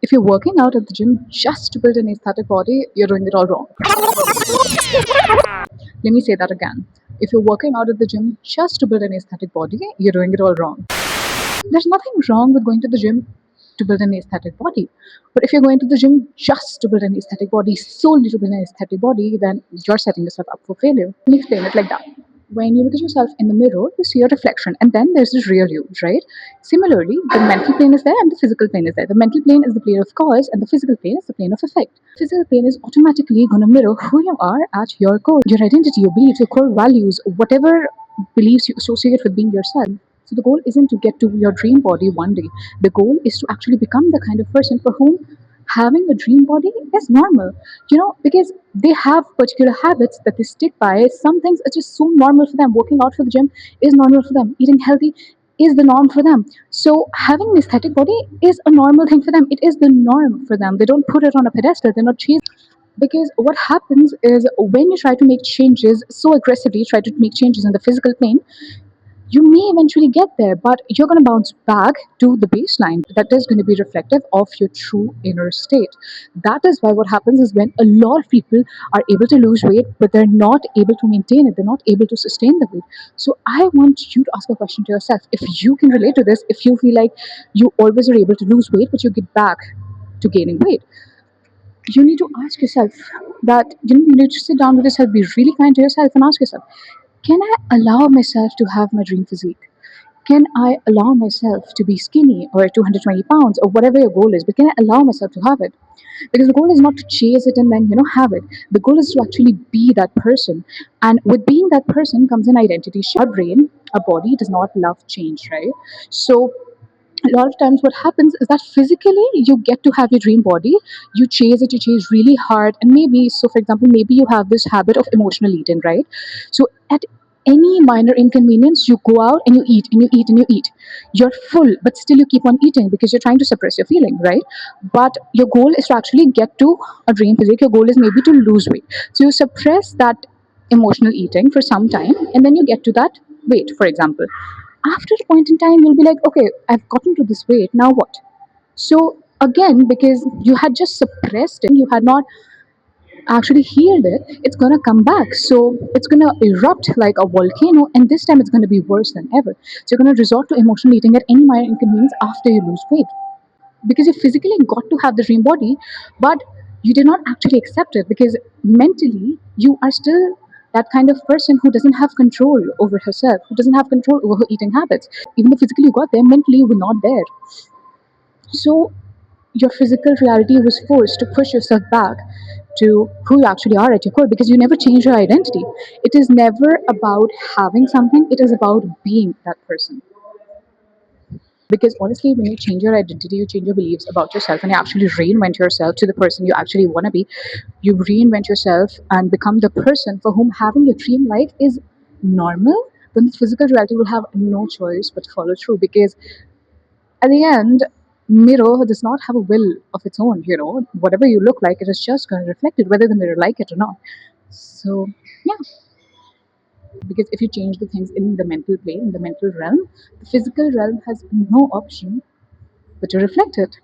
If you're working out at the gym just to build an aesthetic body, you're doing it all wrong. Let me say that again. If you're working out at the gym just to build an aesthetic body, you're doing it all wrong. There's nothing wrong with going to the gym to build an aesthetic body. But if you're going to the gym just to build an aesthetic body, solely to build an aesthetic body, then you're setting yourself up for failure. Let me explain it like that. When you look at yourself in the mirror, you see a reflection, and then there's this real you, right? Similarly, the mental plane is there and the physical plane is there. The mental plane is the plane of cause, and the physical plane is the plane of effect. Physical plane is automatically going to mirror who you are at your core, your identity, your beliefs, your core values, whatever beliefs you associate with being yourself. So the goal isn't to get to your dream body one day. The goal is to actually become the kind of person for whom having a dream body is normal. Because they have particular habits that they stick by. Some things are just so normal for them. Working out for the gym is normal for them. Eating healthy is the norm for them. So having an aesthetic body is a normal thing for them. It is the norm for them. They don't put it on a pedestal. They're not chasing. Because what happens is when you try to make changes so aggressively, try to make changes in the physical plane, you may eventually get there, but you're going to bounce back to the baseline that is going to be reflective of your true inner state. That is why what happens is when a lot of people are able to lose weight, but they're not able to maintain it, they're not able to sustain the weight. So I want you to ask a question to yourself. If you can relate to this, if you feel like you always are able to lose weight, but you get back to gaining weight, you need to ask yourself that you need to sit down with yourself, be really kind to yourself, and ask yourself, can I allow myself to have my dream physique? Can I allow myself to be skinny or 220 pounds or whatever your goal is? But can I allow myself to have it? Because the goal is not to chase it and then have it. The goal is to actually be that person. And with being that person comes an identity shift. Our brain, our body does not love change, right? So a lot of times what happens is that physically you get to have your dream body, you chase it, you chase really hard, and maybe, so for example, maybe you have this habit of emotional eating, right? So at any minor inconvenience, you go out and you eat and you eat and you eat. You're full, but still you keep on eating because you're trying to suppress your feeling, right? But your goal is to actually get to a dream physique. Your goal is maybe to lose weight. So you suppress that emotional eating for some time, and then you get to that weight, for example. After a point in time, you'll be like, okay, I've gotten to this weight, now what? So again, because you had just suppressed it, you had not actually healed it, it's gonna come back. So it's gonna erupt like a volcano, and this time it's gonna be worse than ever. So you're gonna resort to emotional eating at any minor inconvenience after you lose weight. Because you physically got to have the dream body, but you did not actually accept it because mentally you are still that kind of person who doesn't have control over herself, who doesn't have control over her eating habits. Even though physically you got there, mentally you were not there. So your physical reality was forced to push yourself back to who you actually are at your core because you never change your identity. It is never about having something, it is about being that person. Because honestly, when you change your identity, you change your beliefs about yourself, and you actually reinvent yourself to the person you actually want to be. You reinvent yourself and become the person for whom having your dream life is normal. Then the physical reality will have no choice but to follow through. Because at the end, mirror does not have a will of its own. Whatever you look like, it is just going to reflect it, whether the mirror like it or not. So yeah, because if you change the things in the mental plane, in the mental realm, the physical realm has no option but to reflect it.